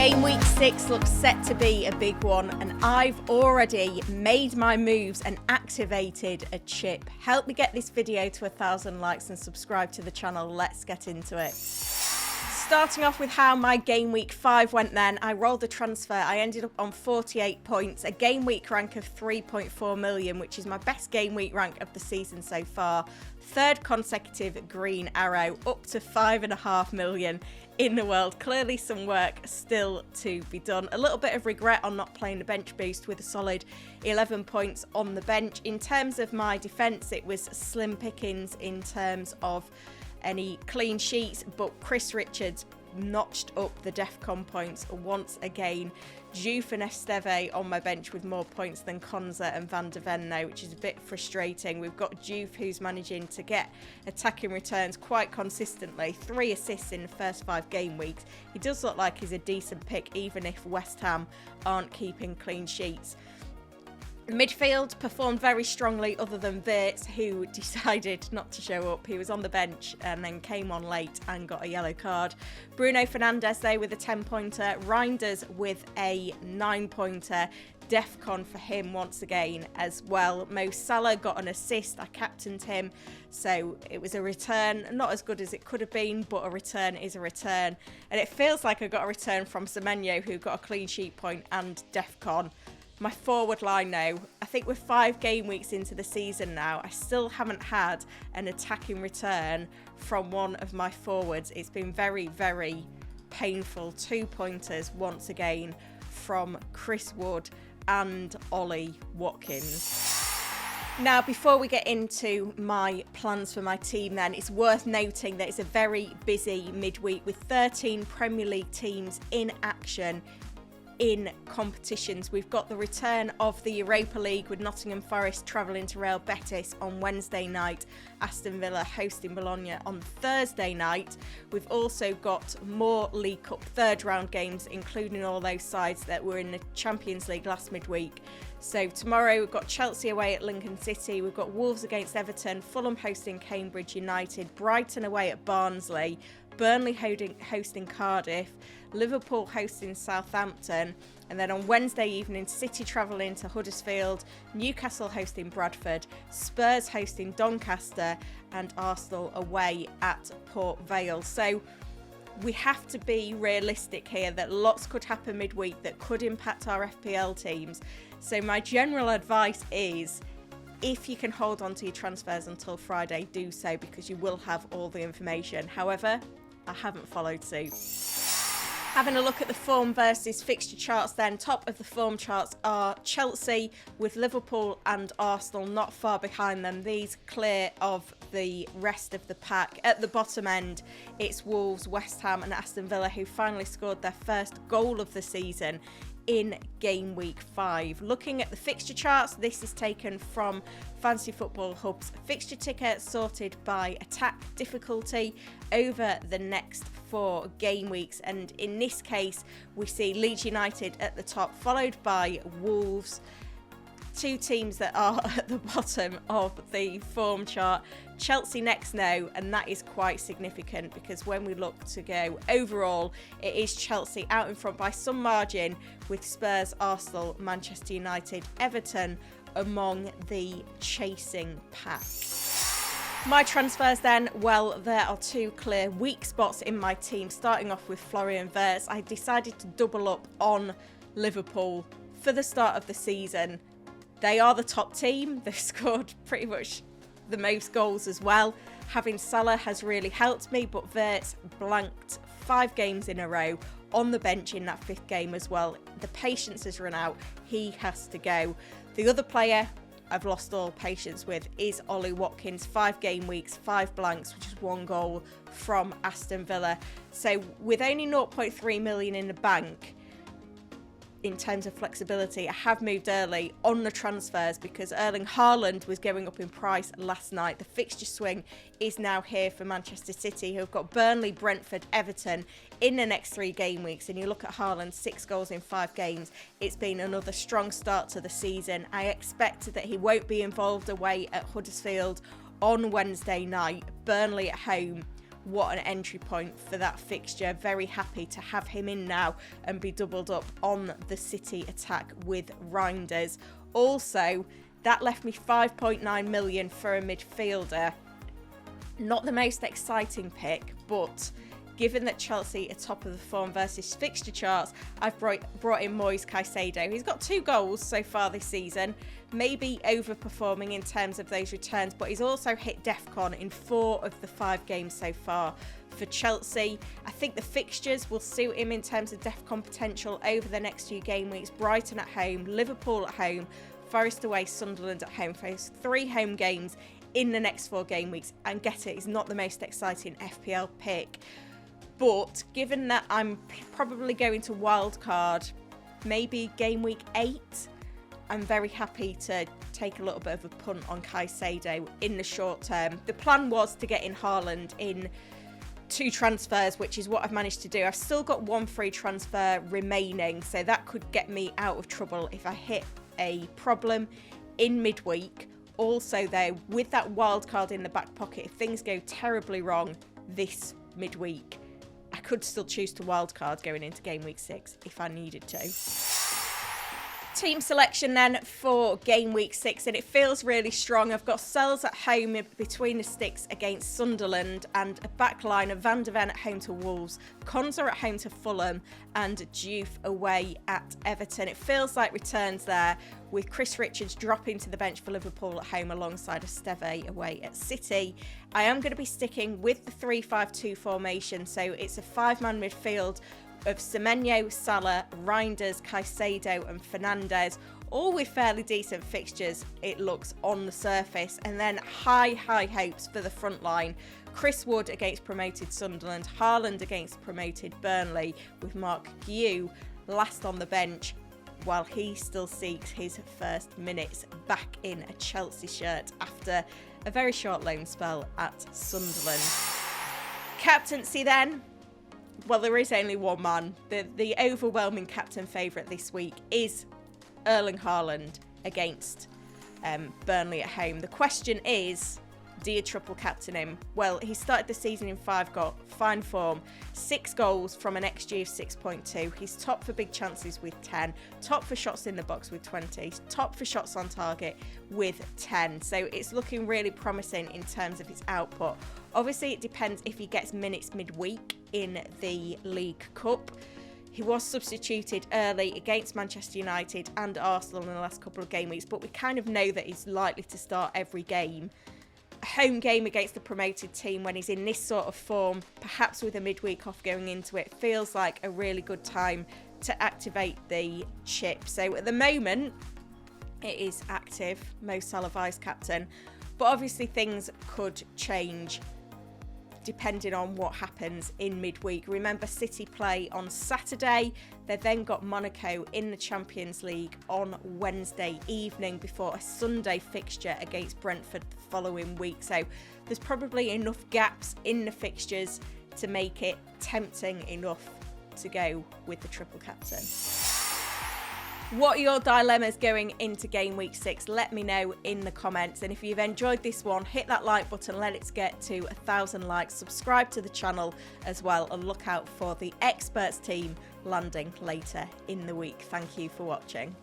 Game week 6 looks set to be a big one, and I've already made my moves and activated a chip. Help me get this video to 1,000 likes and subscribe to the channel. Let's get into it. Starting off with how my game week 5 went then, I rolled a transfer. I ended up on 48 points, a game week rank of 3.4 million, which is my best game week rank of the season so far. Third consecutive green arrow, up to 5.5 million in the world. Clearly some work still to be done. A little bit of regret on not playing the bench boost with a solid 11 points on the bench. In terms of my defence, it was slim pickings in terms of any clean sheets, but Chris Richards notched up the DEFCON points once again. Juve and Esteve on my bench with more points than Konza and Van de Ven now, which is a bit frustrating. We've got Juve who's managing to get attacking returns quite consistently, 3 assists in the first 5 game weeks. He does look like he's a decent pick even if West Ham aren't keeping clean sheets. Midfield performed very strongly other than Wirtz, who decided not to show up. He was on the bench and then came on late and got a yellow card. Bruno Fernandes there with a 10-pointer. Reinders with a 9-pointer. DEFCON for him once again as well. Mo Salah got an assist. I captained him. So it was a return. Not as good as it could have been, but a return is a return. And it feels like I got a return from Semenyo, who got a clean sheet point and DEFCON. My forward line now, I think we're 5 game weeks into the season now. I still haven't had an attacking return from one of my forwards. It's been very, very painful. 2 pointers once again from Chris Wood and Ollie Watkins. Now, before we get into my plans for my team then, it's worth noting that it's a very busy midweek with 13 Premier League teams in action in competitions. We've got the return of the Europa League with Nottingham Forest travelling to Real Betis on Wednesday night, Aston Villa hosting Bologna on Thursday night. We've also got more League Cup third round games, including all those sides that were in the Champions League last midweek. So tomorrow we've got Chelsea away at Lincoln City, we've got Wolves against Everton, Fulham hosting Cambridge United, Brighton away at Barnsley, Burnley hosting Cardiff, Liverpool hosting Southampton, and then on Wednesday evening, City travelling to Huddersfield, Newcastle hosting Bradford, Spurs hosting Doncaster, and Arsenal away at Port Vale. So we have to be realistic here that lots could happen midweek that could impact our FPL teams. So my general advice is, if you can hold on to your transfers until Friday, do so, because you will have all the information. However, I haven't followed suit. Having a look at the form versus fixture charts then, top of the form charts are Chelsea with Liverpool and Arsenal not far behind them. These clear of the rest of the pack. At the bottom end, it's Wolves, West Ham and Aston Villa who finally scored their first goal of the season in game week 5. Looking at the fixture charts, this is taken from Fantasy Football Hub's fixture ticker, sorted by attack difficulty over the next 4 game weeks, and in this case we see Leeds United at the top, followed by Wolves. 2 teams that are at the bottom of the form chart. Chelsea next now, and that is quite significant because when we look to go overall, it is Chelsea out in front by some margin, with Spurs, Arsenal, Manchester United, Everton among the chasing pack. My transfers then, well, there are 2 clear weak spots in my team. Starting off with Florian Wirtz, I decided to double up on Liverpool for the start of the season. They are the top team. They've scored pretty much the most goals as well. Having Salah has really helped me, but Wirtz blanked 5 games in a row on the bench in that 5th game as well. The patience has run out. He has to go. The other player I've lost all patience with is Ollie Watkins. 5 game weeks, 5 blanks, which is 1 goal from Aston Villa. So with only 0.3 million in the bank, in terms of flexibility, I have moved early on the transfers because Erling Haaland was going up in price last night. The fixture swing is now here for Manchester City, who have got Burnley, Brentford, Everton in the next 3 game weeks. And you look at Haaland, 6 goals in 5 games. It's been another strong start to the season. I expect that he won't be involved away at Huddersfield on Wednesday night. Burnley at home what an entry point for that fixture. Very happy to have him in now and be doubled up on the City attack with Reinders. Also, that left me 5.9 million for a midfielder. Not the most exciting pick, but given that Chelsea are top of the form versus fixture charts, I've brought in Moise Caicedo. He's got 2 goals so far this season, maybe overperforming in terms of those returns, but he's also hit DEFCON in 4 of the 5 games so far for Chelsea. I think the fixtures will suit him in terms of DEFCON potential over the next few game weeks. Brighton at home, Liverpool at home, Forest away, Sunderland at home. Face 3 home games in the next 4 game weeks, and get it, he's not the most exciting FPL pick. But given that I'm probably going to wildcard maybe game week 8, I'm very happy to take a little bit of a punt on Caicedo in the short term. The plan was to get in Haaland in 2 transfers, which is what I've managed to do. I've still got 1 free transfer remaining, so that could get me out of trouble if I hit a problem in midweek. Also though, with that wild card in the back pocket, if things go terribly wrong this midweek, I could still choose to wildcard going into game week 6 if I needed to. Team selection then for game week 6, and it feels really strong. I've got Sells at home between the sticks against Sunderland, and a back line of Van der Ven at home to Wolves, Konza at home to Fulham, and Diouf away at Everton. It feels like returns there, with Chris Richards dropping to the bench for Liverpool at home alongside Esteve away at City. I am going to be sticking with the 3-5-2 formation, so it's a 5-man midfield of Semenyo, Salah, Reinders, Caicedo and Fernandes, all with fairly decent fixtures, it looks on the surface. And then high hopes for the front line. Chris Wood against promoted Sunderland, Haaland against promoted Burnley, with Mark Guiu last on the bench while he still seeks his first minutes back in a Chelsea shirt after a very short loan spell at Sunderland. Captaincy then. Well, there is only one man. The overwhelming captain favourite this week is Erling Haaland against Burnley at home. The question is, do you triple captain him? Well, he started the season in fine form, 6 goals from an XG of 6.2. He's top for big chances with 10, top for shots in the box with 20, top for shots on target with 10. So it's looking really promising in terms of his output. Obviously, it depends if he gets minutes midweek in the League Cup. He was substituted early against Manchester United and Arsenal in the last couple of game weeks, but we kind of know that he's likely to start every game. A home game against the promoted team when he's in this sort of form, perhaps with a midweek off going into it, feels like a really good time to activate the chip. So at the moment, it is active, Mo Salah vice captain, but obviously things could change depending on what happens in midweek. Remember, City play on Saturday. They've then got Monaco in the Champions League on Wednesday evening before a Sunday fixture against Brentford the following week. So there's probably enough gaps in the fixtures to make it tempting enough to go with the triple captain. What are your dilemmas going into game week 6? Let me know in the comments. And if you've enjoyed this one, hit that like button, let it get to 1,000 likes. Subscribe to the channel as well, and look out for the experts team landing later in the week. Thank you for watching.